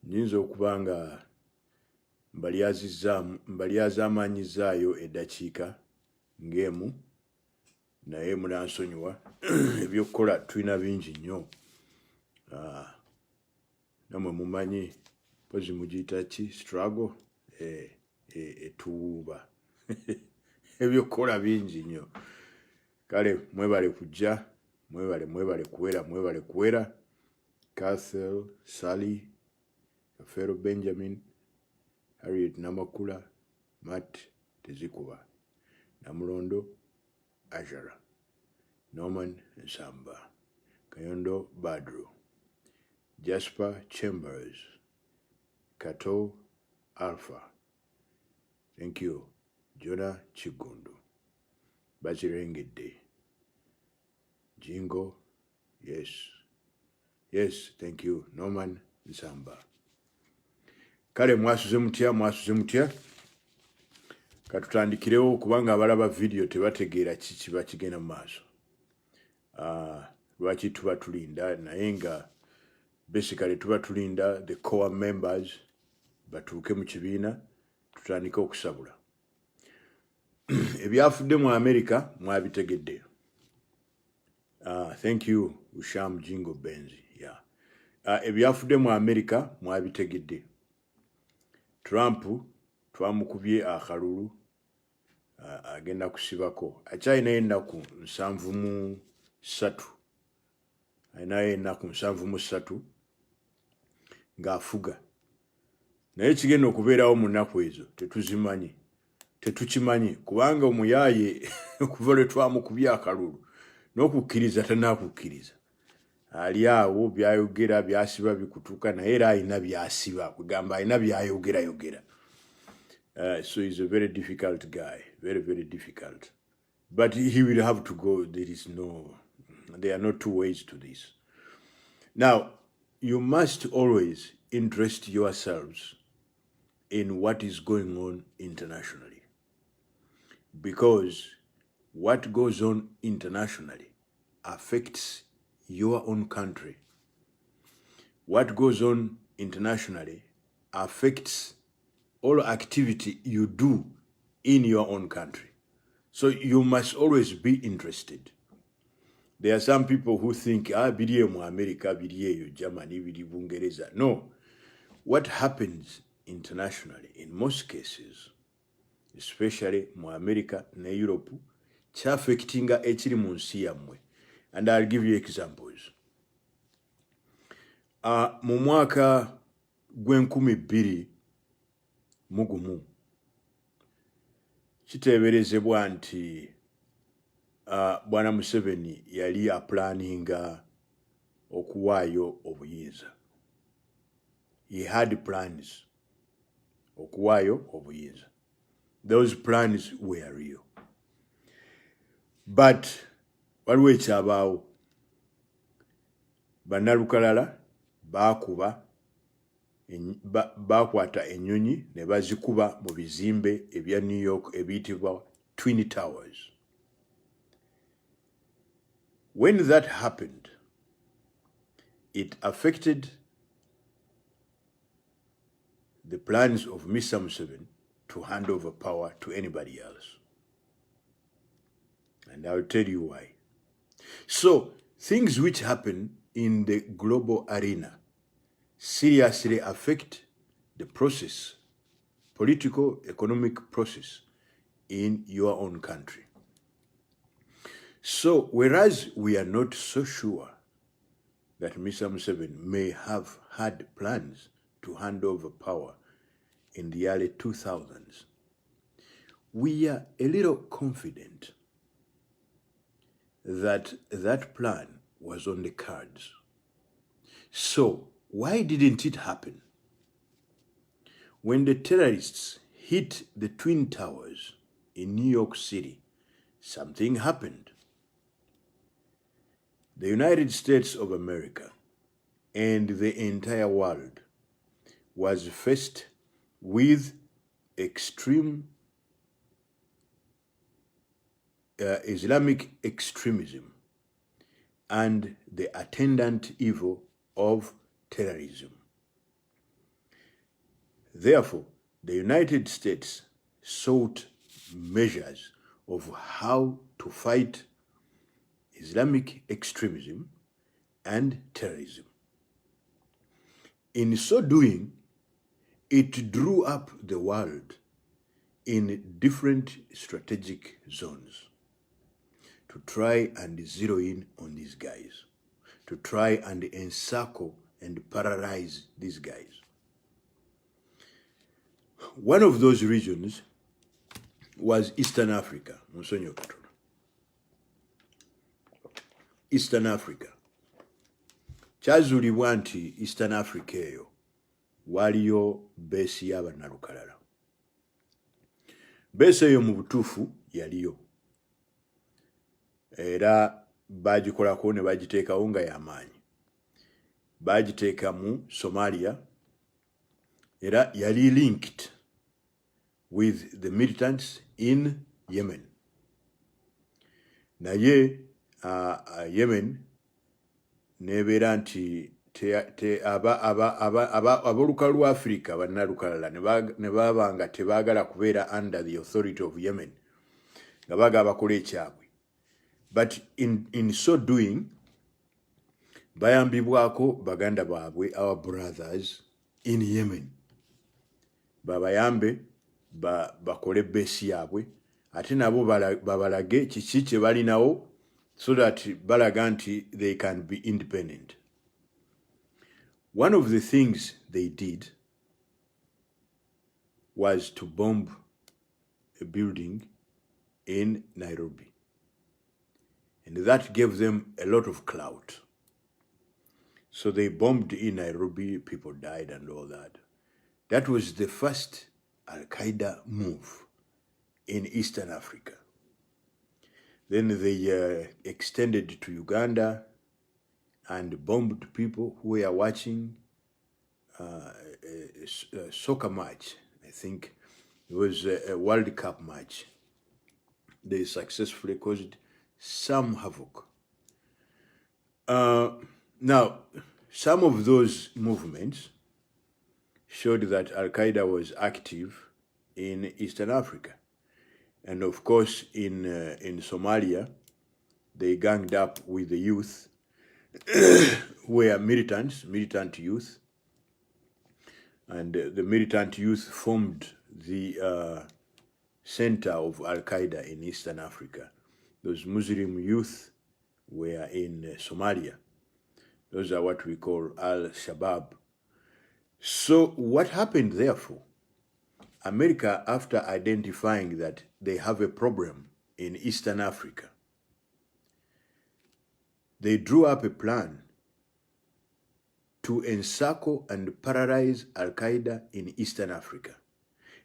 nyinza okuba nga mbalyazaamanyizaayo eddakiika ng'emu naye munansonyiwa ebyokukola tulina bingi nnyo. Namwe mumanyi pozi mugiyita ki struggle etuwuuba ebyokukola bingi nnyo. Kale mwebale kujja, mwebale kuwera. Cathel, Sally, Kafero Benjamin, Harriet Namakula, Matt Tezikuba, Namulondo Ajara, Norman Nsamba, Kayondo Badru, Jasper Chambers, Kato Alpha. Thank you. Jonah Chigundu, Bazirengede, Jingo, yes, thank you. Norman Nsamba. Kale mwasuze mutya. Katutandikirewo kubanga abalaba video tebategeera kiba kigenda mu maaso. Lwaki tuba tulinda naye nga basically tuba tulinda the core members batuuke mu kibiina tutandike okusabula. Ebyafudde mu America mwabitegedde. Thank you Usham Jingo Benzi. Yeah. Ebyafudde mu America mwabitegedde. Trump twamukubye akalulu agenda kusibako. Akyalina ennaku 73 ng'afuga. Naye kigenda okubeerawo mu nnaku ezo tetukimanyi kubanga omuyaaye okuva lwe twamukubye akalulu n'okukkiriza tanaakukkiriza. Ali awo byayogera byasiba bikutuuka naye era alina byasiba kugamba alina byayogera. So he's a very difficult guy, very, very difficult. But he will have to go. There are no two ways to this. Now, you must always interest yourselves in what is going on internationally. Because what goes on internationally affects your own country. What goes on internationally affects all activity you do in your own country. So you must always be interested. There are some people who think, biriye mu America, biriye Germany, biriye Bungereza. No. What happens internationally, in most cases, especially mu America na Europe, kyafectinga ekiri mu nsi yammwe. And I'll give you examples. Mu mwaka gw'2021 kiteeberezebwa nti Bwana Museveni yali aplaninga okuwaayo obuyinza. He had plans okuwaayo obuyinza. Those plans were real. But waliwo ekyabaawo. Bannalukalala bakwata ennyonyi ne bazikuba mu bizimbe ebya New York ebiyitibwa Twin Towers. When that happened, it affected the plans of Mr. Museveni to hand over power to anybody else. And I'll tell you why. So, things which happen in the global arena seriously affect the process, political, economic process in your own country. So, whereas we are not so sure that Mr. Museveni may have had plans to hand over power in the early 2000s, we are a little confident that that plan was on the cards. So, why didn't it happen? When the terrorists hit the Twin Towers in New York City, something happened. The United States of America and the entire world was faced with extreme Islamic extremism and the attendant evil of terrorism. Therefore, the United States sought measures of how to fight Islamic extremism and terrorism. In so doing, it drew up the world in different strategic zones to try and zero in on these guys, to try and encircle and paralyze these guys. One of those regions was Eastern Africa. Eastern Africa. Kyazulibwa nti Eastern Africa eyo waliyo beesi y'abannalukalala. Beesi eyo mu butuufu yaliyo. Era bagikolako ne bagiteekawo nga y'amaanyi. Bagiteeka mu Somalia. Era yali linked with the militants in Yemen. Naye Yemen nebeera nti ab'olukalu lwa Africa bannalukalala ne baba nga tebaagala kubeera under the authority of Yemen nga baagala bakola ekyabwe. But in so doing, bayambibwako baganda baabwe, our brothers in Yemen. Babayambe bakole beesi yaabwe ate nabo babalage kiki kye balinawo so that balaga nti they can be independent. One of the things they did was to bomb a building in Nairobi. And that gave them a lot of clout. So they bombed in Nairobi, people died and all that. That was the first Al-Qaeda move in Eastern Africa. Then they extended to Uganda and bombed people who were watching a soccer match. I think it was a World Cup match. They successfully caused some havoc. Now, some of those movements showed that Al-Qaeda was active in Eastern Africa. And of course, in Somalia, they ganged up with the youth, were militant youth. And the militant youth formed the center of Al-Qaeda in Eastern Africa. Those Muslim youth were in Somalia. Those are what we call Al-Shabaab. So what happened, therefore? America, after identifying that they have a problem in Eastern Africa, they drew up a plan to encircle and paralyze Al-Qaeda in Eastern Africa,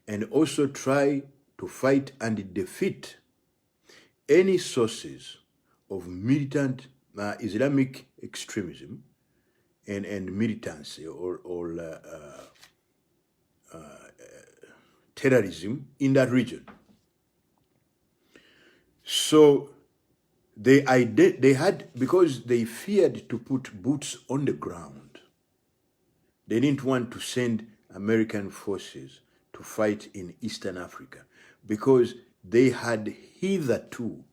and also try to fight and defeat any sources of militant Islamic extremism and militancy or terrorism in that region. So they had, because they feared to put boots on the ground, they didn't want to send American forces to fight in Eastern Africa because they had hitherto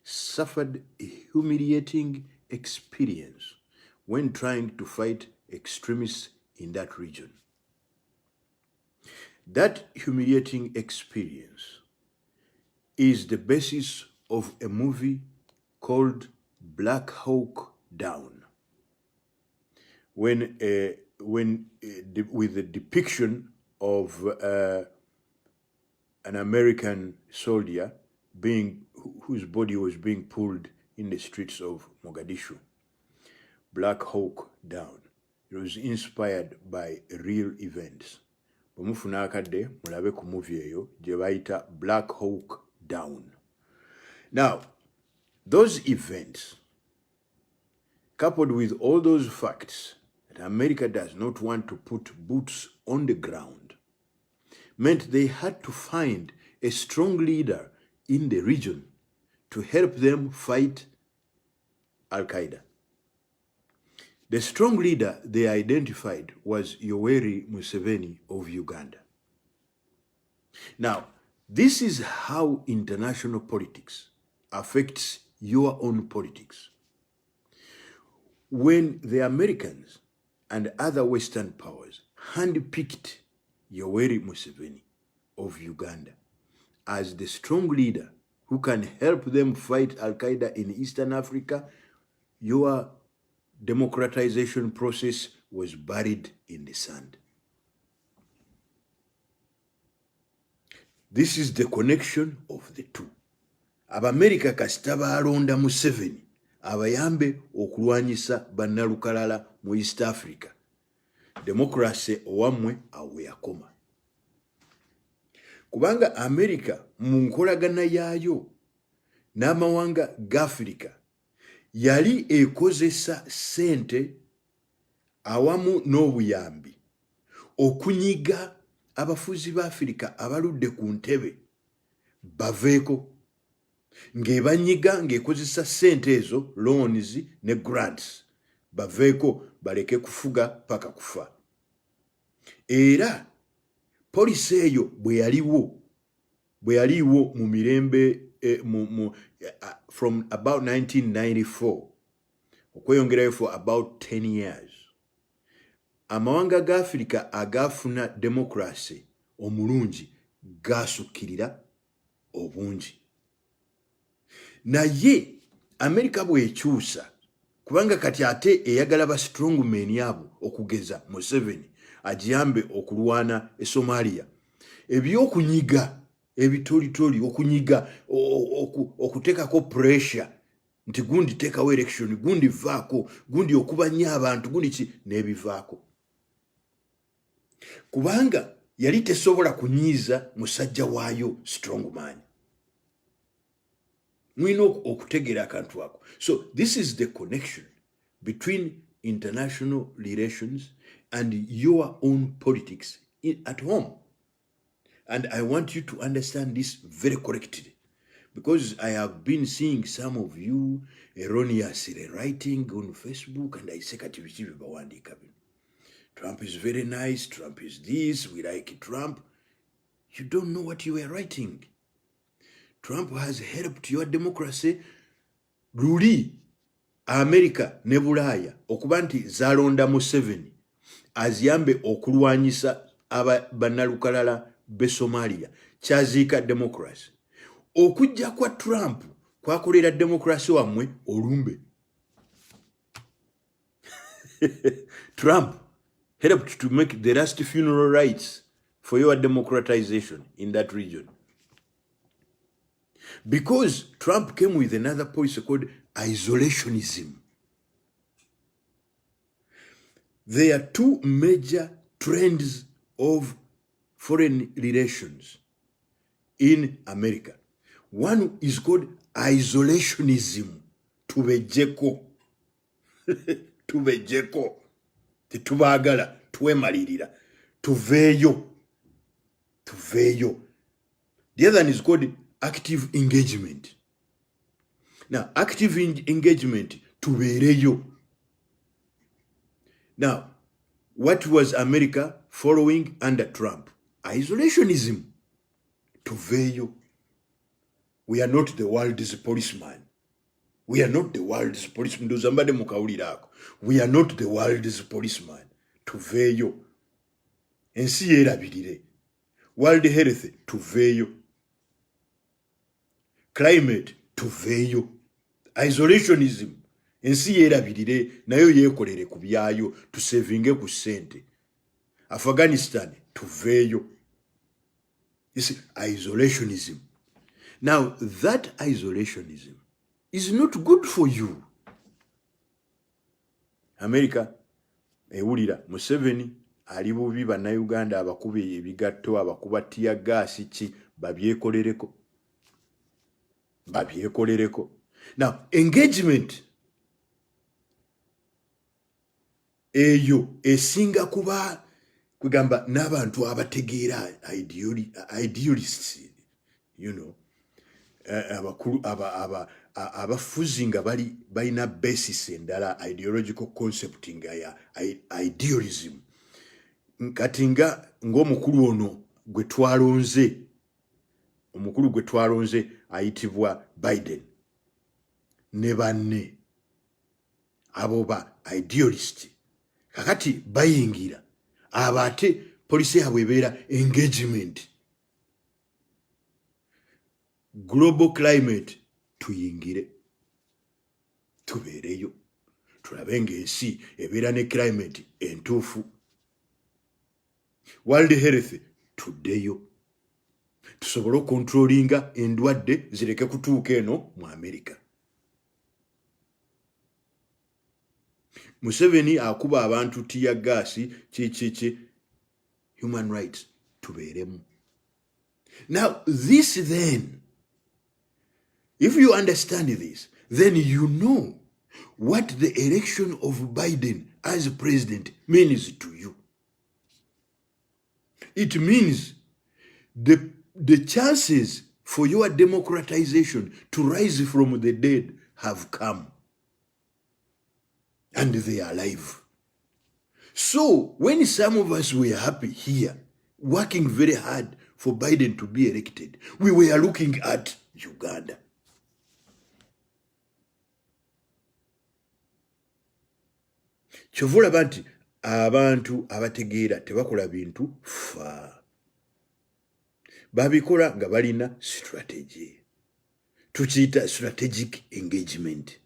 suffered a humiliating experience when trying to fight extremists in that region. That humiliating experience is the basis of a movie called Black Hawk Down, with the depiction of an American soldier whose body was being pulled in the streets of Mogadishu. Black Hawk Down. It was inspired by real events. Bwemufuna akadde mulabe ku movie eyo gye bayita Black Hawk Down. Now, those events, coupled with all those facts that America does not want to put boots on the ground, meant they had to find a strong leader in the region to help them fight Al-Qaeda. The strong leader they identified was Yoweri Museveni of Uganda. Now, this is how international politics affects your own politics. When the Americans and other Western powers handpicked Yoweri Museveni of Uganda as the strong leader who can help them fight Al-Qaeda in Eastern Africa, your democratization process was buried in the sand. This is the connection of the two. Abamerika kasita balonda Museveni abayambe okulwanyisa bannalukalala mu East Africa. Democracy owamwe awe yakoma. Kubanga Amerika mu nkolagana yaayo n'amawanga g'Afrika yali ekozesa sente awamu n'obuyambi okunyiga abafuzi b'Afrika abaludde ku ntebe baveeko ng'ebanyiga ng'ekozesa sente ezo loans ne grants baveeko baleke kufuga paka kufa. Era polisi eyo bwe yaliwo mu mirembe from about 1994 okweyongerayo for about 10 years, amawanga g'Afrika agafuna democracy omulungi gasukirira obungi. Naye Amerika bw'ekyusa kubanga kati ate eyagala ba strongmen abo okugeza Museveni agiyambe okulwana e Somalia, ebyokunyiga ebitolitoli, okunyiga okutekako pressure nti gundi tekawo election, gundi vaako, gundi okubanya abantu, gundi ki n'ebivaako. Kubanga yali tesobola kunyiiza musajja waayo strongman. Mwina okutegera akantu ako. So this is the connection between international relations and your own politics at home. And I want you to understand this very correctly, because I have been seeing some of you erroneously writing on Facebook, and I say Trump is very nice, Trump is this, we like Trump. You don't know what you are writing. Trump has helped your democracy. Luli America ne Bulaaya okuba nti zalonda Museveni aziyambe okulwanyisa bannalukalala be Somalia kyaziika democracy. Okujja kwa Trump kwakolera democracy wamwe olumbe. Trump helped to make the last funeral rites for your democratization in that region. Because Trump came with another policy called isolationism. There are two major trends of foreign relations in America. One is called isolationism. Tubejeko. Tubejeko. Tubagala. Twemalirira. Tuveyo. Tuveyo. The other one is called active engagement. Now, active engagement, tubereyo. Now, what was America following under Trump? Isolationism. Tuveyo. We are not the world's policeman. We are not the world's policeman. We are not the world's policeman. Tuveyo. Ensi yerabirire. World health, tuveyo. Climate, tuveyo. Isolationism, ensi yerabirire nayo yekolere ku byayo tusevinge ku sente. Afghanistan, tuveyo. This is isolationism. Now, that isolationism is not good for you. America, ewulira Museveni ali bubi bannayuganda abakubi ebigatto abakuba tiya gaasi ki babyekolereko. Babyekolereko. Now, engagement eyo esinga kuba kugamba n'abantu abategeera idealists, you know, abakulu abafuzi nga balina basis endala, ideological concept nga ya idealism. Kati nga ng'omukulu ono gwe twalonze omukulu gwe twalonze ayitibwa Biden ne banne abo ba idealist kakati bayingira abo ate polisi yabwe ebeera engagement global climate tuyingire tubeereyo tulabe ng'ensi ebeera ne climate entuufu world health tuddeyo tusobole okontrolinga endwadde zireke kutuuka eno mu America. Museveni akuba abantu tiya gaasi ki human rights tubeeremu. Now this then, if you understand this, then you know what the election of Biden as president means to you. It means the chances for your democratization to rise from the dead have come. And they are alive. So when some of us were happy here, working very hard for Biden to be elected, we were looking at Uganda. Kyovula banti abantu abategeera tebakola bintu fa. Babikola nga balina strategy. Tukiyita strategic engagement.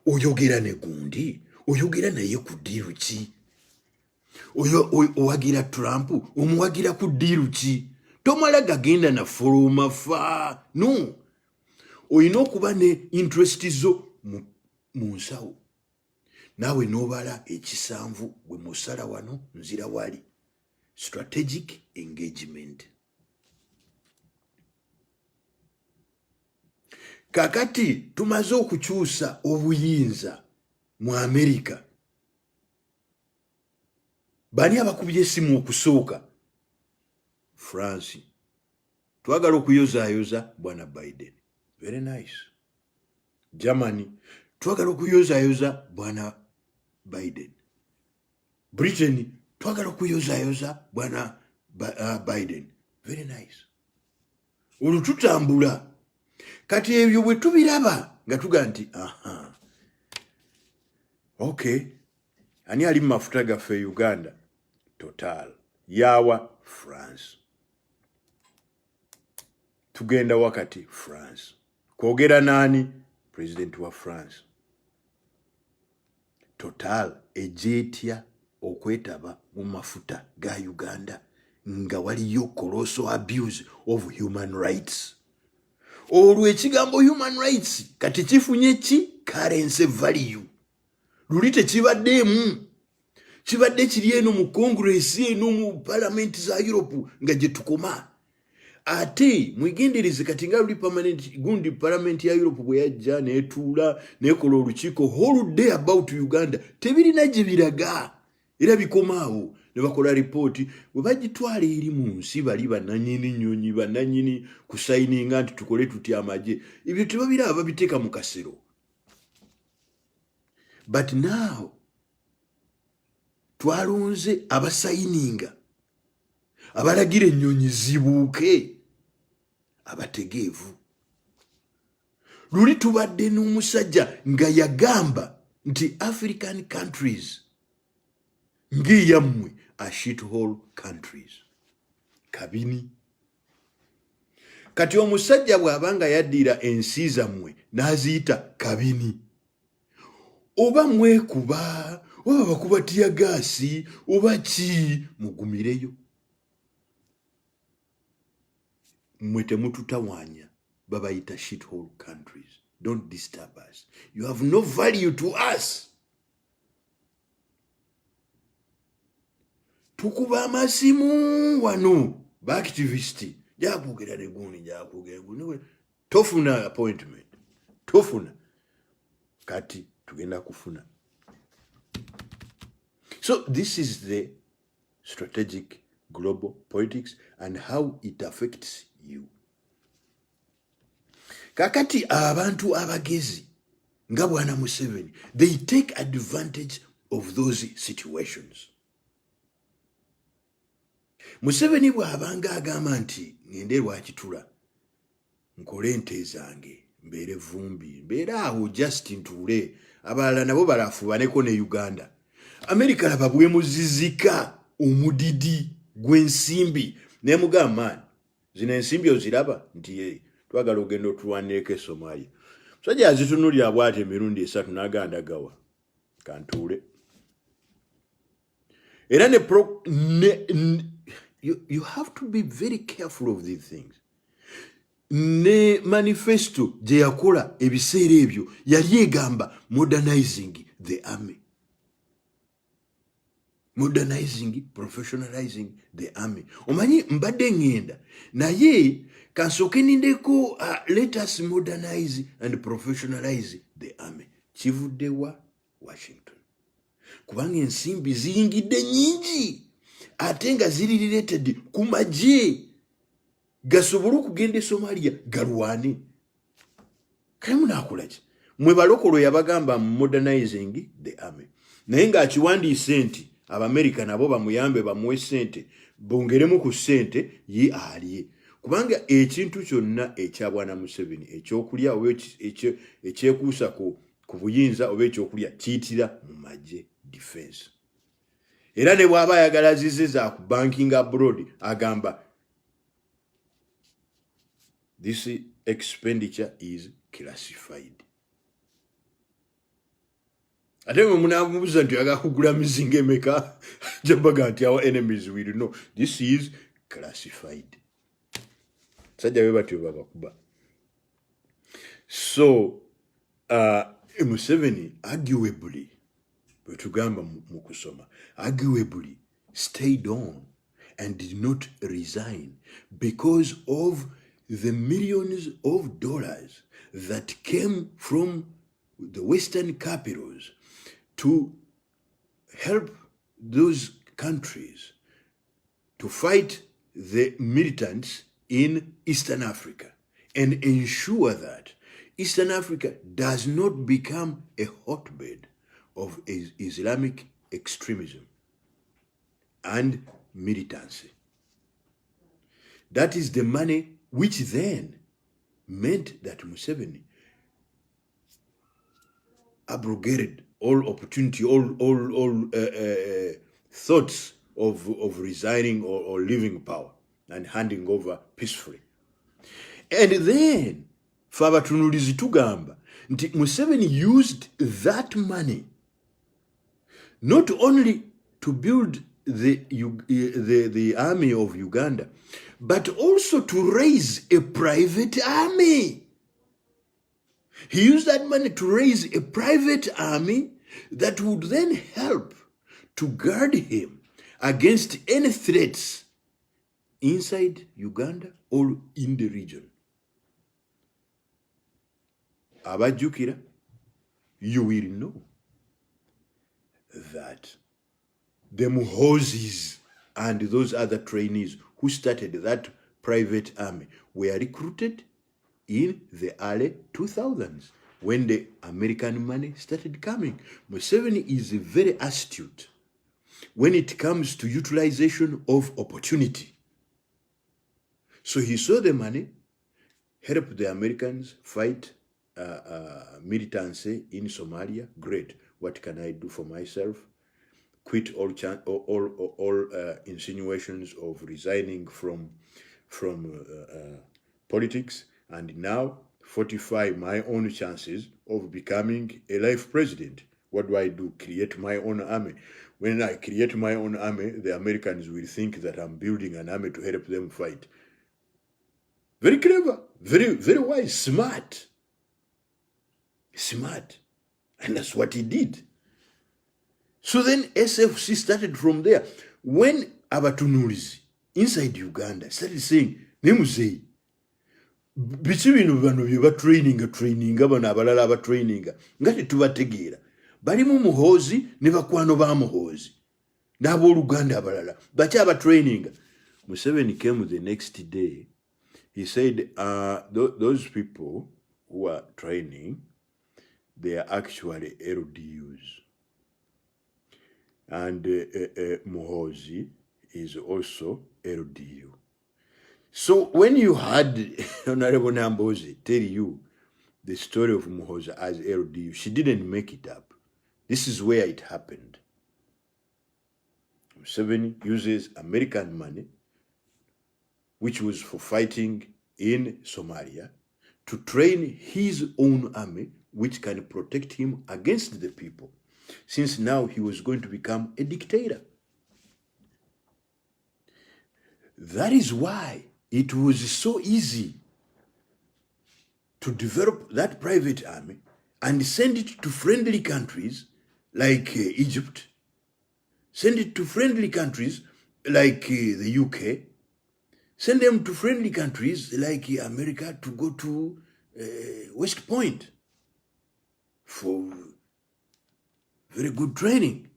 Oyogera ne gundi, oyogera naye ku ddiiru ki? Owagira Trump, omuwagira ku ddiiru ki? Tomala gagenda na foroma fa. No. Oyina okuba ne interest zo mu nsawo. Naawe n'obala ekisanvu bwe musala wano nzira wali. Strategic engagement. Kakati tumaze okukyusa obuyinza mu America. Bani abakubye essimu okusooka? France. Twagala okuyozaayoza bwana Biden. Very nice. Germany. Twagala okuyozaayoza bwana Biden. Britain. Twagala okuyozaayoza bwana Biden. Very nice. Olututambula. Kati ebyo bwe tubiraba nga tuga nti aha. Okay. Ani ali mafuta gaffe Uganda? Total. Yawa France. Tugenda wakati France. Kwogera nani? President wa France. Total ejetya okwetaba mu mafuta ga Uganda nga waliyo colossal abuse of human rights. Olwo ekigambo human rights kati kifunye ki? Currency value. Luli tekibaddeemu. Kibadde kiri eno mu Congress eno mu Parliament za Europe nga gye tukoma. Ate mwegendereze kati nga luli permanent gundi Parliament ya Europe bwe yajja netuula nekola olukiiko holiday about Uganda tebirina gye biraga era bikomaawo ne bakola report bwe bagitwala eri mu nsi bali bannanyini nnyonyi bannanyini kusayininga nti tukole tutya amagye ebyo tebabiraba babiteeka mu kasero. But now twalonze abasayininga abalagira ennyonyi zibuuke abategeevu. Luli tubadde n'omusajja nga yagamba nti African countries ngiyammwe a shithole countries. Kabini. Kati omusajja bw'abanga yaddira ensi zammwe n'aziyita kabini. Oba mwekuba, oba bakuba tiya gaasi, oba ki mugumireyo. Mwe temututawaanya babayita shithole countries. Don't disturb us. You have no value to us. Tukuba amasimu wano ba activist jakwogera ne gundi jakwogera gundi tofuna appointment tofuna kati tugenda kufuna. So this is the strategic global politics and how it affects you. Kakati abantu abagezi nga bwana Museveni, they take advantage of those situations. Museveni bw'abanga agamba nti ngende lwakitula nkole ente zange mbeere vumbi mbeere awo just ntuule abalala nabo balafubaneko ne Uganda. America laba bwemuzizika omudidi gw'ensimbi nemugamba maani zino ensimbi oziraba nti twagala ogenda otulwanireko Somalia. Musajja azitunulira bw'ati emirundi 3 n'aganda gawa kantuule. Era you have to be very careful of these things. Ne manifesto gye yakola ebiseera ebyo yali egamba modernizing the army, modernizing, professionalizing the army. Omanyi mbadde ngenda naye kansooke nindeko let us modernize and professionalize the army. Kivudde wa Washington kubanga ensimbi ziyingidde nyingi ate nga ziri related ku magye gasobole okugenda e Somalia galwane. Kale munaakola ki? Mwe balokolo yabagamba modernizing the army naye ng'akiwandiise nti Abamerika nabo bamuyambe bamuwe ssente bongeremu ku ssente ye alye kubanga ekintu kyonna ekya bwana Museveni ekyokulya oba ekyekuusa ku buyinza oba ekyokulya kiyitira mu magye defense. Era ne bw'aba ayagala azize za ku banking abroad agamba this expenditure is classified. Ate mwe munamubuuza nti oyagala kugula mizinga emeka jabaga nti our enemies will know this is classified. Sajja we batyo babakuba. So Museveni arguably bwetugamba mu kusoma arguably stayed on and did not resign because of the millions of dollars that came from the Western capitals to help those countries to fight the militants in Eastern Africa and ensure that Eastern Africa does not become a hotbed of Islamic extremism and militancy. That is the money which then meant that Museveni abrogated all opportunity, all thoughts of resigning or leaving power and handing over peacefully. And then Fabatunulizi tugamba nti Museveni used that money not only to build the army of Uganda, but also to raise a private army. He used that money to raise a private army that would then help to guard him against any threats inside Uganda or in the region. Abajukira, you will know that the Muhozis and those other trainees who started that private army were recruited in the early 2000s when the American money started coming. Museveni is very astute when it comes to utilization of opportunity. So he saw the money, helped the Americans fight militancy in Somalia. Great. What can I do for myself? Quit all insinuations of resigning from politics, and now fortify my own chances of becoming a life president. What do? Create my own army. When I create my own army, the Americans will think that I'm building an army to help them fight. Very clever, very, very wise, smart. And that's what he did. So then SFC started from there. When Abatunulizi inside Uganda started saying, Nemuzeyi, biki bino bano bye batraininga bano abalala abatraininga nga tetubategeera balimu Muhoozi ne bakwano ba Muhoozi n'abooluganda abalala baki abatraininga. Museveni came the next day. He said, those people who are training, they are actually LDUs. And Muhoozi is also LDU. So when you had Honorable Nambozi tell you the story of Muhoza as LDU, she didn't make it up. This is where it happened. Museveni uses American money, which was for fighting in Somalia, to train his own army, which can protect him against the people, since now he was going to become a dictator. That is why it was so easy to develop that private army and send it to friendly countries like Egypt, send it to friendly countries like the UK, send them to friendly countries like America to go to West Point for very good training,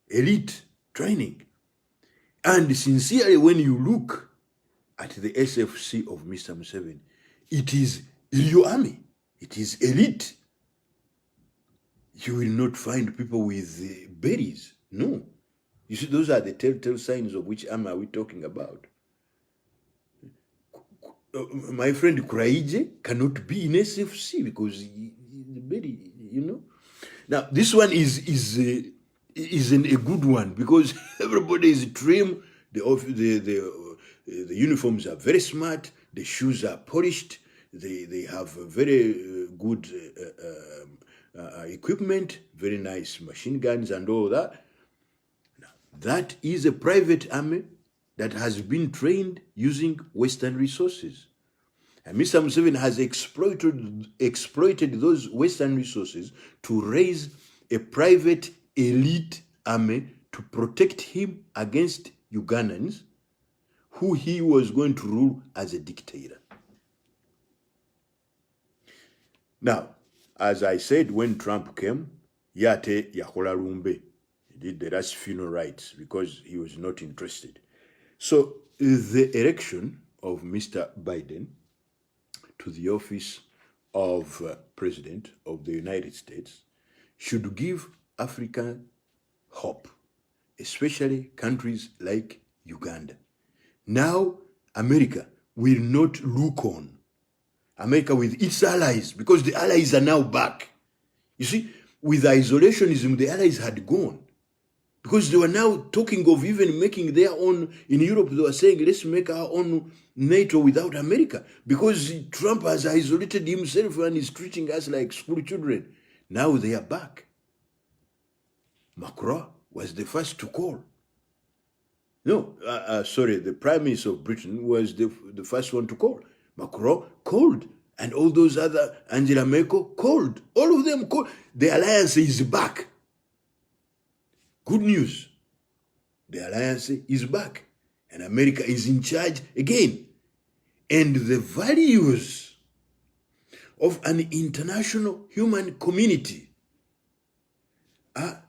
elite training. And sincerely, when you look at the SFC of Mr. Museveni, it is your army. It is elite. You will not find people with berries. No. You see, those are the telltale signs of which army are we talking about. My friend Kuraije cannot be in SFC because the berry, you know. Now, this one isn't a good one because everybody is trim. The uniforms are very smart. The shoes are polished. They have very good equipment, very nice machine guns and all that. Now, that is a private army that has been trained using Western resources. And Mr. Museveni has exploited those Western resources to raise a private elite army to protect him against Ugandans, who he was going to rule as a dictator. Now, as I said, when Trump came, Yate Yahola Rumbe, he did the last funeral rites because he was not interested. So the election of Mr. Biden to the office of President of the United States should give Africa hope, especially countries like Uganda. Now, America will not look on. America with its allies, because the allies are now back. You see, with isolationism, the allies had gone. Because they were now talking of even making their own, in Europe, they were saying, let's make our own NATO without America. Because Trump has isolated himself and is treating us like school children. Now they are back. Macron was the first to call. No, sorry, the Prime Minister of Britain was the first one to call. Macron called. And all those other, Angela Merkel called. All of them called. The alliance is back. Good news. The alliance is back. And America is in charge again. And the values of an international human community are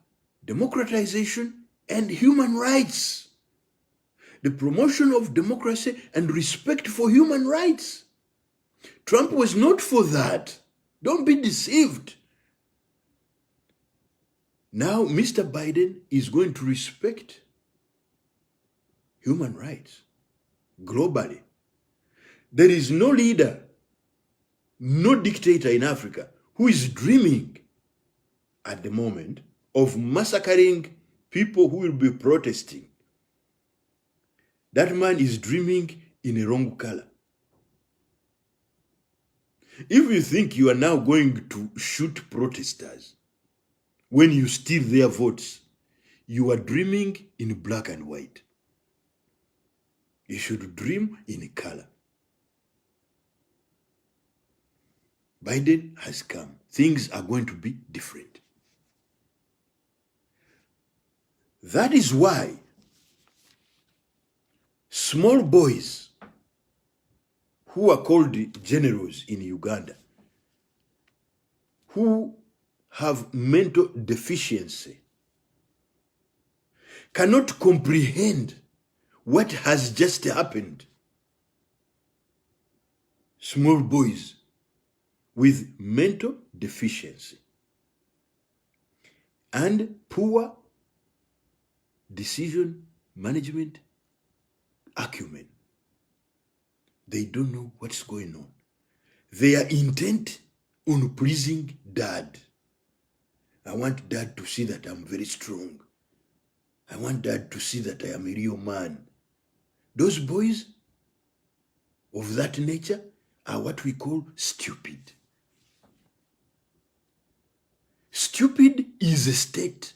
democratization and human rights. The promotion of democracy and respect for human rights. Trump was not for that. Don't be deceived. Now, Mr. Biden is going to respect human rights globally. There is no leader, no dictator in Africa who is dreaming at the moment of massacring people who will be protesting. That man is dreaming in a wrong color. If you think you are now going to shoot protesters when you steal their votes, you are dreaming in black and white. You should dream in color. Biden has come. Things are going to be different. That is why small boys who are called generals in Uganda, who have mental deficiency, cannot comprehend what has just happened. Small boys with mental deficiency and poor decision management acumen. They don't know what's going on. They are intent on pleasing dad. I want dad to see that I'm very strong. I want dad to see that I am a real man. Those boys of that nature are what we call stupid. Stupid is a state.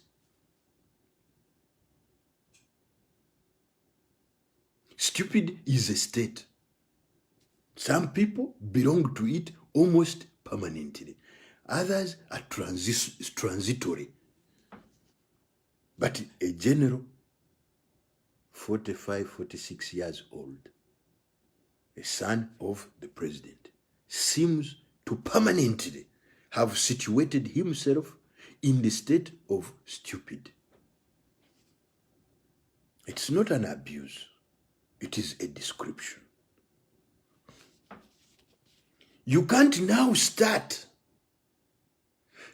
Stupid is a state. Some people belong to it almost permanently. Others are transitory. But a general, 45, 46 years old, a son of the president, seems to permanently have situated himself in the state of stupid. It's not an abuse. It is a description. You can't now start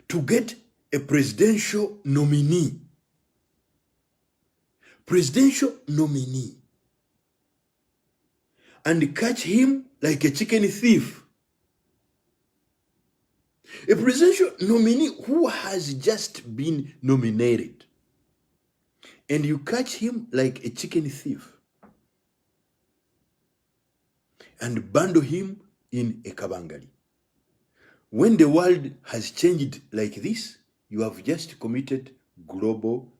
to get a presidential nominee. And catch him like a chicken thief. A presidential nominee who has just been nominated. And you catch him like a chicken thief. And bundle him in a kabangali. When the world has changed like this, you have just committed a global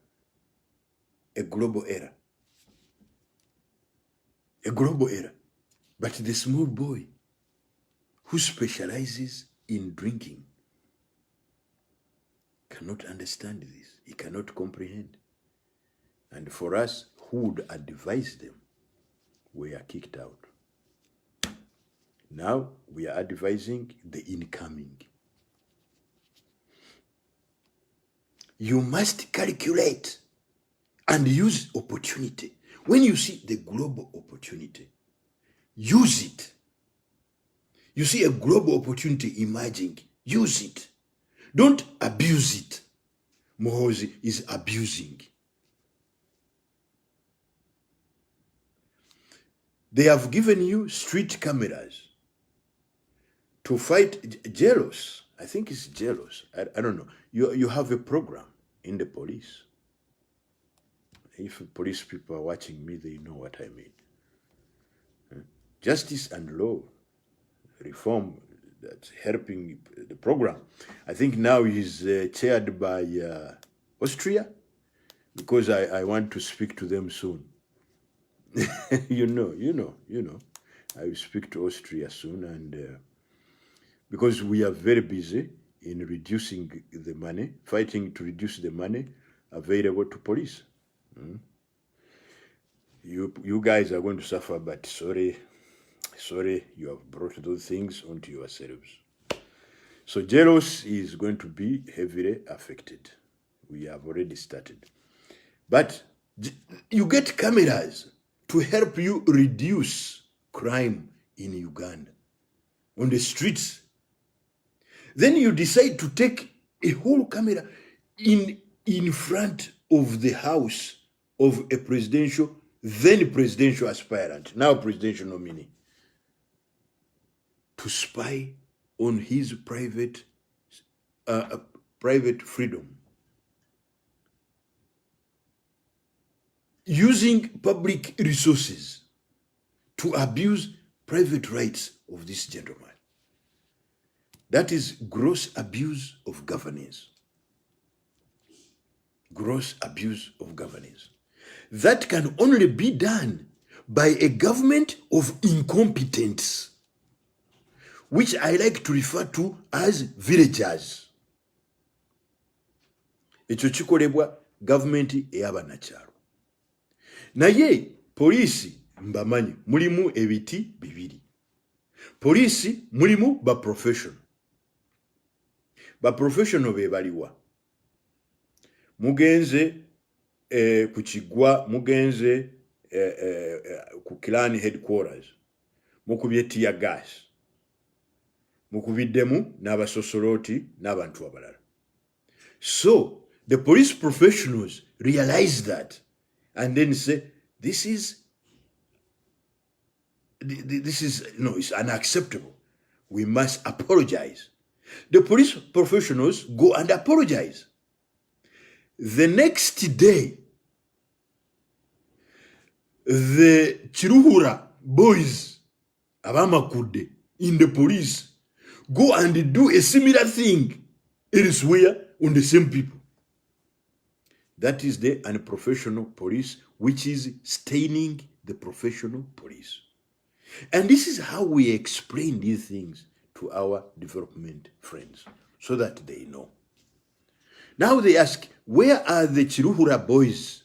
error. A global error. But the small boy who specializes in drinking cannot understand this. He cannot comprehend. And for us who would advise them, we are kicked out. Now we are advising the incoming. You must calculate and use opportunity. When you see the global opportunity, use it. You see a global opportunity emerging, use it. Don't abuse it. Mohozi is abusing. They have given you street cameras to fight jealous. I think it's jealous. I don't know. You have a program in the police. If police people are watching me, they know what I mean. Justice and law reform, that's helping the program. I think now he's chaired by Austria, because I want to speak to them soon. you know. I will speak to Austria soon, and because we are very busy in reducing the money, fighting to reduce the money available to police. You guys are going to suffer, but sorry, you have brought those things onto yourselves. So Jealous is going to be heavily affected. We have already started. But you get cameras to help you reduce crime in Uganda, on the streets. Then you decide to take a whole camera in front of the house of a then presidential aspirant, now presidential nominee, to spy on his private freedom. Using public resources to abuse private rights of this gentleman. That is gross abuse of governance. Gross abuse of governance. That can only be done by a government of incompetence, which I like to refer to as villagers. Ekyo kikolebwa gavumenti ey'abanakyalo. Naye poliisi mbamanyi mulimu ebiti bibiri. Poliisi mulimu ba professional. Ba professional be baliwa. Mugenze ku Kigwa, mugenze ku clan headquarters. Mukubye tear gas. Mukubiddemu n'abasosoloti n'abantu abalala. So the police professionals realize that and then say, this is this is, it's unacceptable. We must apologize. The police professionals go and apologize. The next day, the Chiruhura boys, Abamakude, in the police, go and do a similar thing elsewhere on the same people. That is the unprofessional police, which is staining the professional police. And this is how we explain these things to our development friends, so that they know. Now they ask, where are the Chiruhura boys,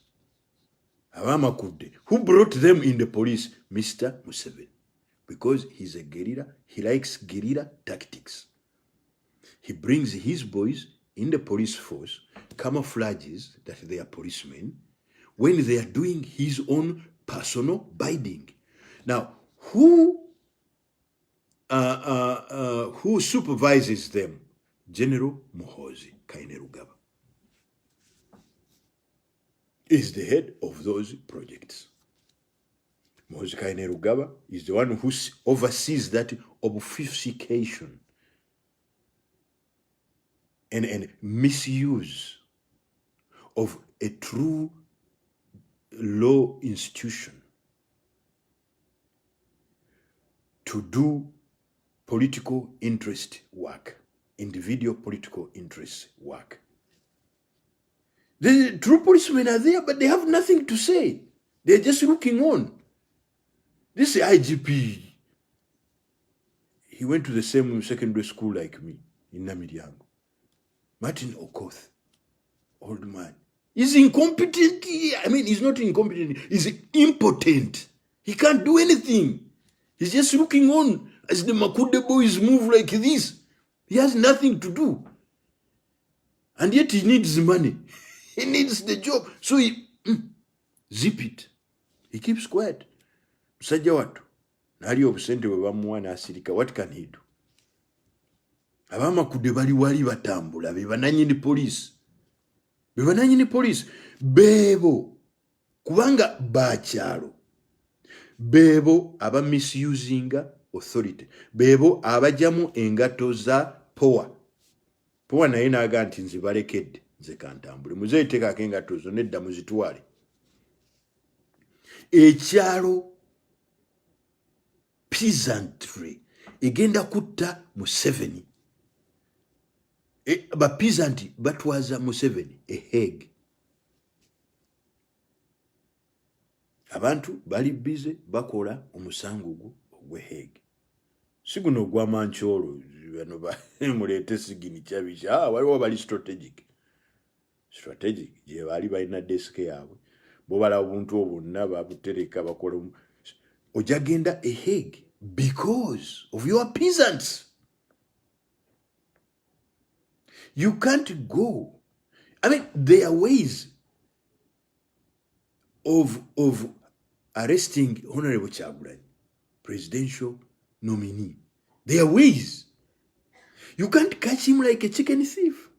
Abamakude, who brought them in the police? Mr. Museveni. Because he's a guerrilla, he likes guerrilla tactics. He brings his boys in the police force, camouflages that they are policemen, when they are doing his own personal bidding. Now, who supervises them? General Muhoozi Kainerugaba is the head of those projects. Muhoozi Kainerugaba is the one who oversees that obfuscation and misuse of a true law institution to do political interest work, individual political interest work. The true policemen are there, but they have nothing to say. They're just looking on. This IGP, he went to the same secondary school like me in Namiriango. Martin Okoth, old man. He's incompetent. I mean, he's not incompetent. He's impotent. He can't do anything. He's just looking on as the Makude boys move like this. He has nothing to do. And yet he needs money. He needs the job. So he zip it. He keeps quiet. Musajja watu. Nali obusente bwe bamuwa n'asirika. What can he do? Abamakude bali wali batambula. Be bananyini police. Be bananyini police. Bebo. Kubanga bakyalo. Bebo aba misusing authority. Bebo abajamu engato za power. Power naye naga nti nzibalekedde nze kantambule. Muzeetekako engato zo nedda muzitwale. Ekyalo peasantry egenda kutta Museveni. Ba peasant batwaza Museveni a Hague. Abantu bali bize bakola omusango gwo ogwe Hague. Siguno gwa mancholo bano ba mulete sigini chabisha waliwo bali strategic je bali balina desk yaabwe bo bala obuntu obunna babutereka bakola ojagenda a Hague because of your peasants. You can't go. I mean, there are ways of arresting Honorable Chagulanyi, presidential nominee. There are ways. You can't catch him like a chicken thief.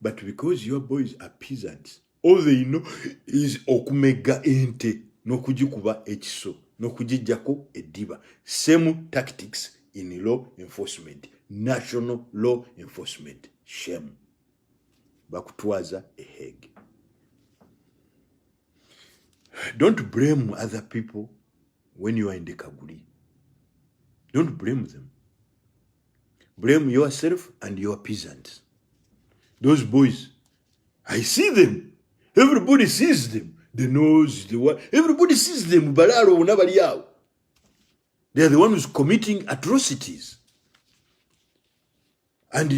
But because your boys are peasants, all they know is okumega ente, nokujikuba echiso, nokujijako ediba. Same tactics in law enforcement, national law enforcement. Shame. Bakutwaza a Hague. Don't blame other people when you are in the Kaguli. Don't blame them. Blame yourself and your peasants. Those boys, I see them. Everybody sees them. The nose, the what. Everybody sees them. Balaro, nabaliao. They are the ones committing atrocities. And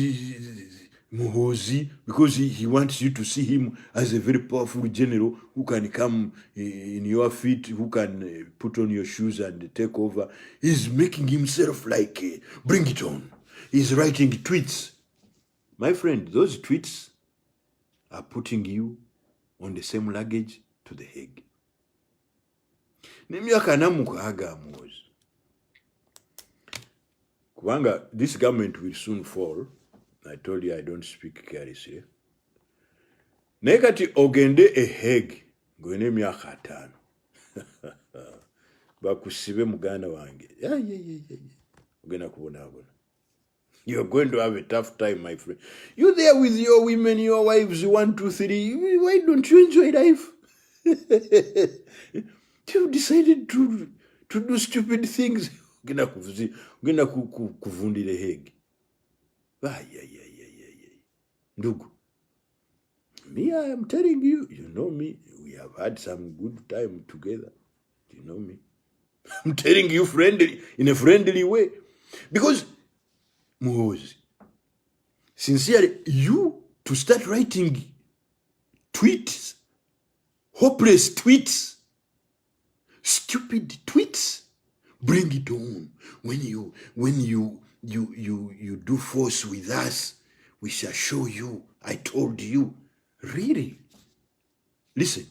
Muhoozi, because he wants you to see him as a very powerful general who can come in your feet, who can put on your shoes and take over. He's making himself like, bring it on. He's writing tweets. My friend, those tweets are putting you on the same luggage to the Hague. Nemyaka namukaaga Muhoozi. Kubanga, this government will soon fall. I told you I don't speak carelessly. Nekati ogende a Hague, gwene myaka 5. bakusibe muganda wange ugenda kubonaabona. You're going to have a tough time, my friend. You there with your women, your wives, 1, 2, 3. Why don't you enjoy life? You've decided to do stupid things. Ugenda kuvundira hegi. Ndugu. Me, I am telling you, you know me. We have had some good time together. You know me. I'm telling you friendly, in a friendly way. Because Muhozi, sincerely, you to start writing tweets, hopeless tweets, stupid tweets, bring it on. When you do force with us, we shall show you. I told you. Really? Listen,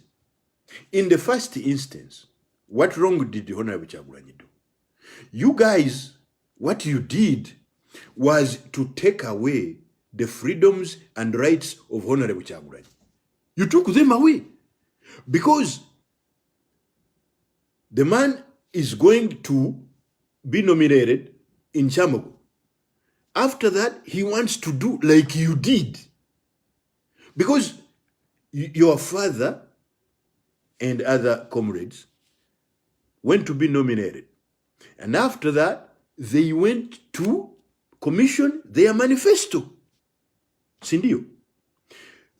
in the first instance, what wrong did the Honorable Kyagulanyi do? You guys, what you did was to take away the freedoms and rights of Honorable Kyagulanyi. You took them away because the man is going to be nominated in Kyambogo. After that, he wants to do like you did. Because your father and other comrades went to be nominated. And after that, they went to commission their manifesto. Sindio.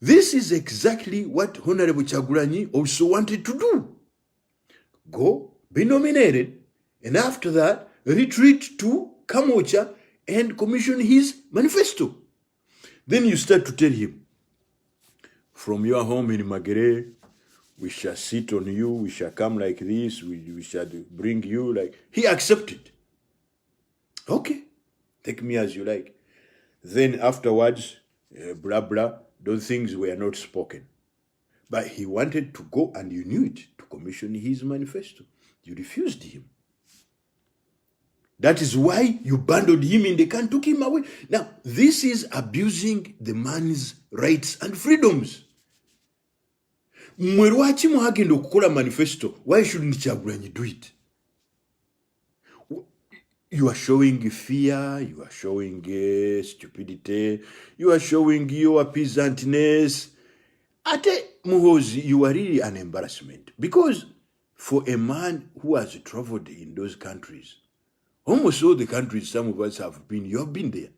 This is exactly what Honorable Kyagulanyi also wanted to do. Go, be nominated, and after that, retreat to Kamocha and commission his manifesto. Then you start to tell him, from your home in Magere, we shall sit on you, we shall come like this, we shall bring you like... He accepted. Okay, take me as you like. Then afterwards, blah, blah, those things were not spoken. But he wanted to go, and you knew it, to commission his manifesto. You refused him. That is why you bundled him in the car and took him away. Now, this is abusing the man's rights and freedoms. Mwerwachi muhagenda okukola manifesto. Why shouldn't Kyagulanyi do it? You are showing fear, you are showing stupidity, you are showing your peasantness. Ate Muhozi, you are really an embarrassment. Because for a man who has traveled in those countries, almost all the countries some of us have been, you have been there.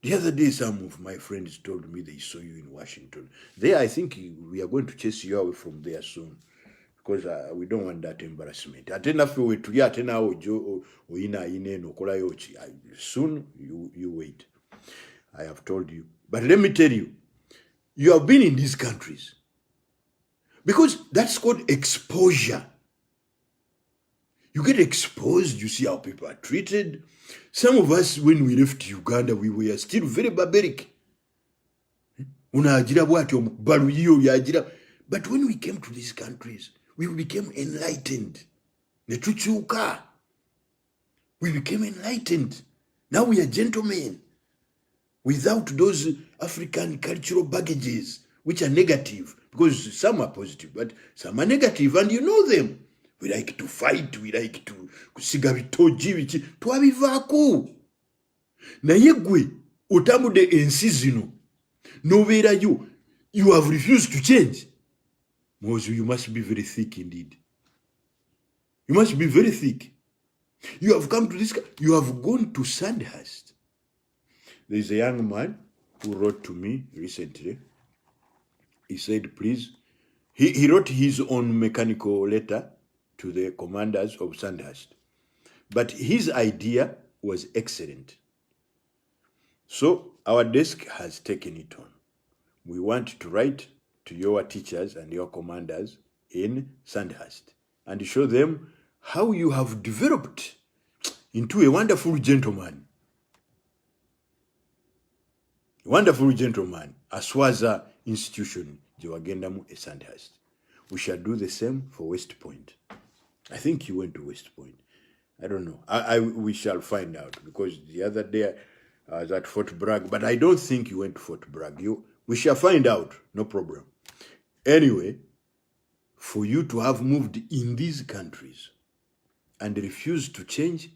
The other day, some of my friends told me they saw you in Washington. There, I think we are going to chase you away from there soon. Because we don't want that embarrassment. Soon, you wait. I have told you. But let me tell you, you have been in these countries. Because that's called exposure. You get exposed, you see how people are treated. Some of us, when we left Uganda, we were still very barbaric. But when we came to these countries, we became enlightened. We became enlightened. Now we are gentlemen. Without those African cultural baggages, which are negative. Because some are positive, but some are negative, and you know them. We like to fight, we like to kusiga bitoji, twabivako. Naye gwe otambude ensi zino. Nobeera you have refused to change. Mozu, you must be very thick indeed. You must be very thick. You have come to this, you have gone to Sandhurst. There is a young man who wrote to me recently. He said, please, he wrote his own mechanical letter to the commanders of Sandhurst. But his idea was excellent. So our desk has taken it on. We want to write to your teachers and your commanders in Sandhurst and show them how you have developed into a wonderful gentleman. Wonderful gentleman, Aswaza institution, Jewagendamu e Sandhurst. We shall do the same for West Point. I think you went to West Point. I don't know. We shall find out, because the other day I was at Fort Bragg, but I don't think you went to Fort Bragg. We shall find out, no problem. Anyway, for you to have moved in these countries and refused to change,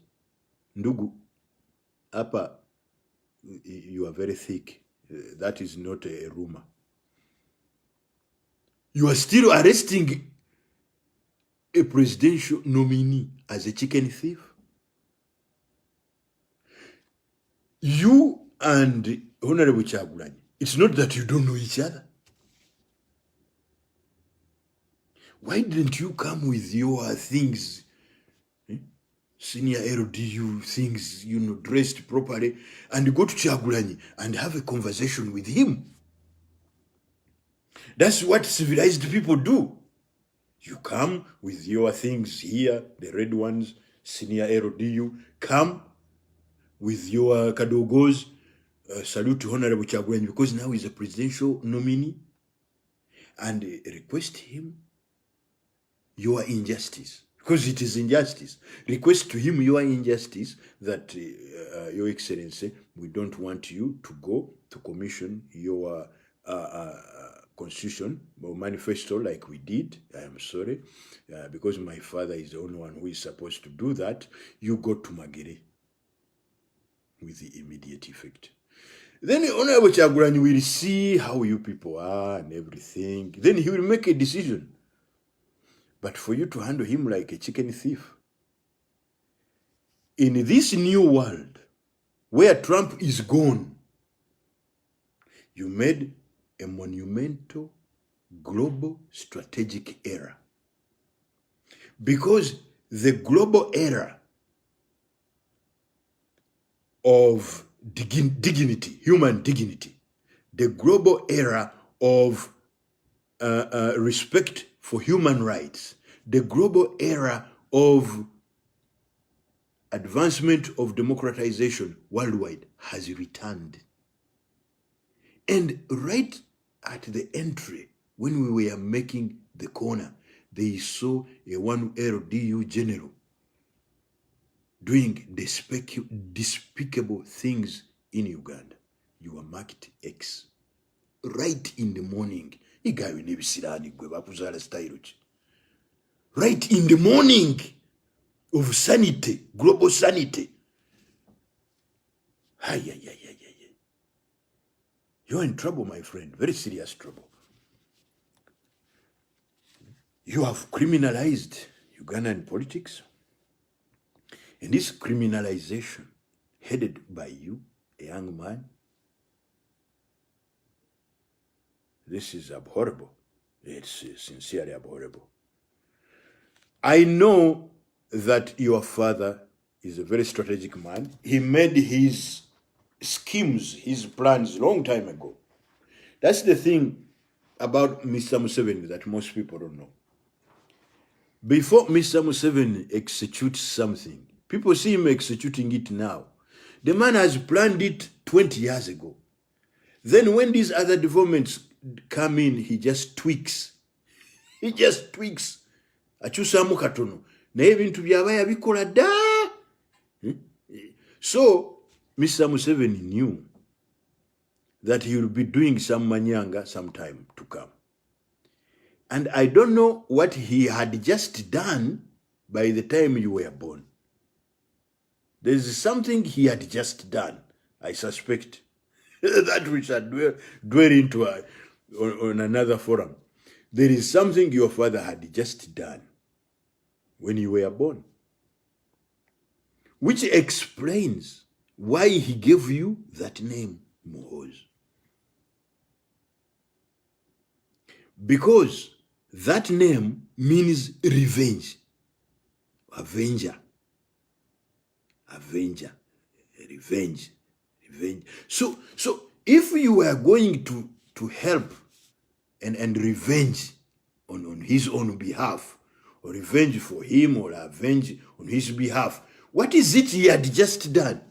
ndugu, hapa you are very thick. That is not a rumor. You are still arresting a presidential nominee as a chicken thief. You and Honorable Kyagulanyi, it's not that you don't know each other. Why didn't you come with your things, senior LDU things, dressed properly, and go to Kyagulanyi and have a conversation with him? That's what civilized people do. You come with your things here, the red ones, senior LDU, come with your kadogos, salute to Honorable Kyagulanyi because now he's a presidential nominee, and request him your injustice, because it is injustice. Request to him your injustice that, Your Excellency, we don't want you to go to commission your constitution or manifesto like we did. I am sorry, because my father is the only one who is supposed to do that. You go to Magere with the immediate effect. Then Honorable Kyagulanyi will see how you people are and everything. Then he will make a decision. But for you to handle him like a chicken thief, in this new world where Trump is gone, you made a monumental global strategic error. Because the global era of dignity, human dignity, the global era of respect for human rights, the global era of advancement of democratization worldwide has returned. And right at the entry, when we were making the corner, they saw a one LDU general doing despicable things in Uganda. You were marked X. Right in the morning. Right in the morning of sanity, global sanity. You're in trouble, my friend. Very serious trouble. You have criminalized Ugandan politics. And this criminalization, headed by you, a young man, this is abhorrible. It's sincerely abhorrible. I know that your father is a very strategic man. He made his schemes, his plans long time ago. That's the thing about Mr. Museveni that most people don't know. Before Mr. Museveni executes something, people see him executing it now. The man has planned it 20 years ago. Then when these other developments come in, he just tweaks. He just tweaks. Achusamu katono. Na ebintu byaba yabikola da. So, Mr. Museveni knew that he will be doing some manyanga sometime to come. And I don't know what he had just done by the time you were born. There is something he had just done, I suspect, that we shall dwell into on another forum. There is something your father had just done when you were born, which explains why he gave you that name, Muhoozi. Because that name means revenge, avenger, revenge. So if you were going to help and revenge on his own behalf, or revenge for him, or avenge on his behalf, what is it he had just done?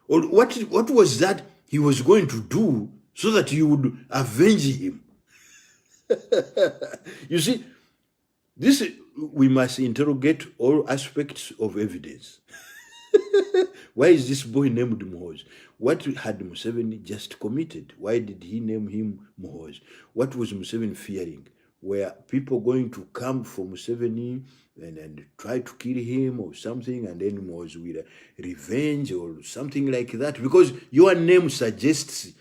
Or what was that he was going to do so that you would avenge him? You see, we must interrogate all aspects of evidence. Why is this boy named Muhoozi? What had Museveni just committed? Why did he name him Muhoozi? What was Museveni fearing? were people going to come from Museveni and try to kill him or something, and then was with revenge or something like that? Because your name suggests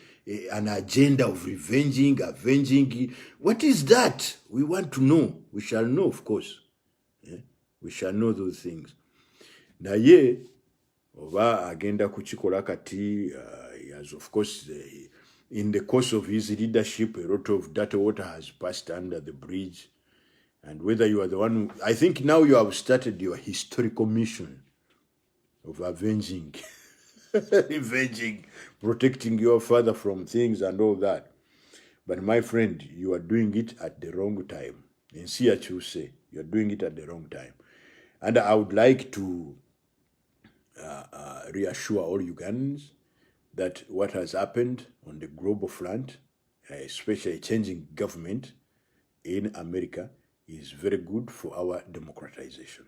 an agenda of avenging. What is that? We want to know. We shall know, of course. We shall know those things. Naye oba agenda kukikola kati, as of course, in the course of his leadership, a lot of dirty water has passed under the bridge. And whether you are the one, I think now you have started your historical mission of avenging, revenging, protecting your father from things and all that. But my friend, you are doing it at the wrong time. And see what you say, you are doing it at the wrong time. And I would like to reassure all Ugandans that what has happened on the global front, especially changing government in America, is very good for our democratization.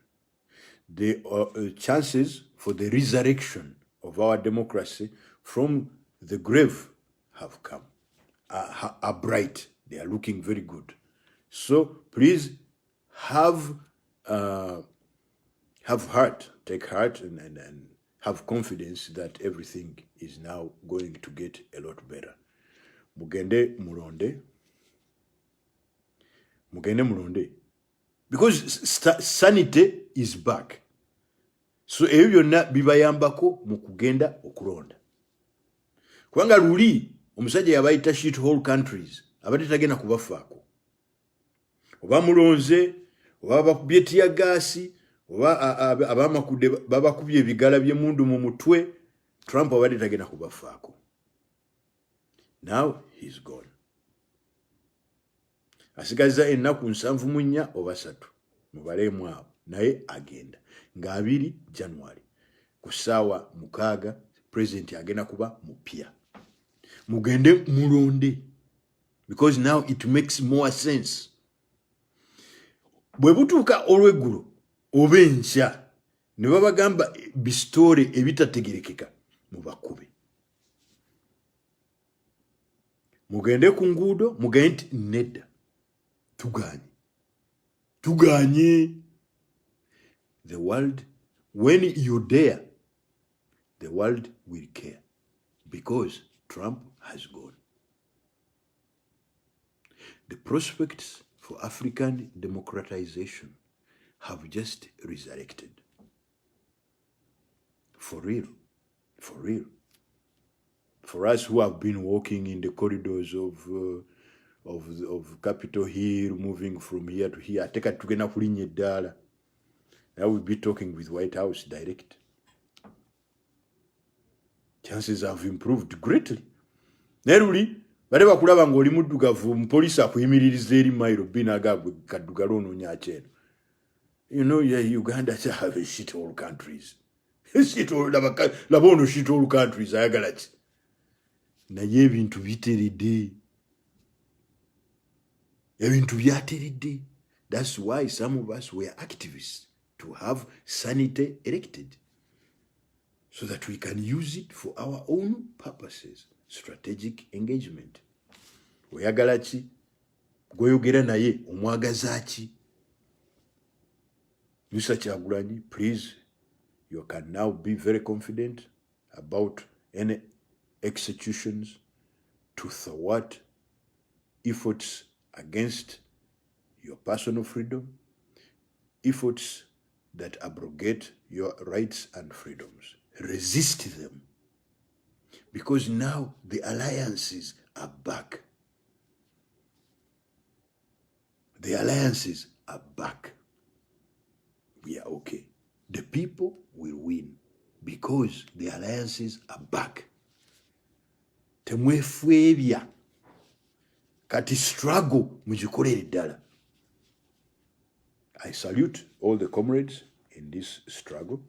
The chances for the resurrection of our democracy from the grave have come, are bright. They are looking very good. So please have heart, take heart, and have confidence that everything is now going to get a lot better. Mugende mulonde. Because sanity is back. So ebyo byonna bibayambako mu kugenda okulonda. Kubanga luli omusajja yabayita shit whole countries abadde tagenda kubafaako. Oba mulonze, oba bakubye tiyagaasi, oba abamakudde babakubye ebigala by'emundu mu mutwe, Trump abadde tagenda kubafaako. Now he's gone. Asigaza ennaku 74 oba 3 mubaleemu abo, naye agenda. Nga 2 January ku ssaawa 6 president agenda kuba mupya. Mugende mulonde, because now it makes more sense. Bwe butuuka olw'eggulo oba enkya ne babagamba bisitoore ebitategerekeka mubakube. Mugende ku nguudo mugende nti nedda tuganye. The world, when you're there, the world will care, because Trump has gone. The prospects for African democratization have just resurrected. For real. For real. For us who have been walking in the corridors of Capitol Hill, moving from here to here, teka tugenda kulinnya eddaala. I will be talking with White House direct. Chances have improved greatly. Neruli, bade bakulaba ng'oli muddugavu mupoliisi akuyimiririza eri mailo binagagwe kaddugala onoonya akyeno. You know, yeah, Uganda have a shit all countries. Shit all, laba ono shit all countries, ayagala ki? Naye ebintu biteredde. Ebintu byateredde. That's why some of us were activists, to have sanity erected, so that we can use it for our own purposes. Strategic engagement. Oyagala ki? Gwoyogera naye omwagaza ki? Mr. Kyagulanyi, please, you can now be very confident about any executions to thwart efforts against your personal freedom, efforts that abrogate your rights and freedoms. Resist them, because now the alliances are back. The alliances are back. We are okay. The people will win, because the alliances are back. Temwefwebya. Kati struggle mugikolere ddala. I salute all the comrades in this struggle,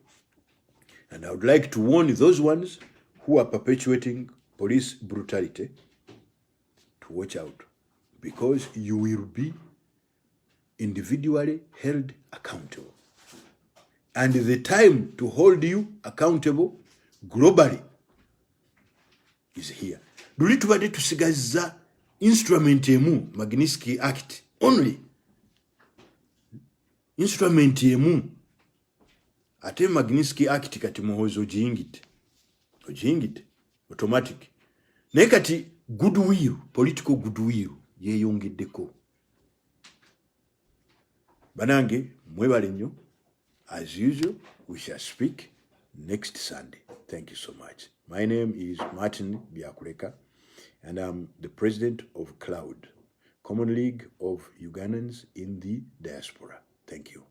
and I would like to warn those ones who are perpetuating police brutality to watch out, because you will be individually held accountable. And the time to hold you accountable globally is here. Luli tubadde tusigazza instrument emu, Magnitsky Act, only instrument yemu ate Magnitsky Act kati muhozo ojingite automatic naye kati goodwill, political goodwill yeyongeddeko. Banange mwebale nnyo. As usual, we shall speak next Sunday. Thank you so much. My name is Martin Byakuleka, and I'm the president of CLOUD, Common League of Ugandans in the Diaspora. Thank you.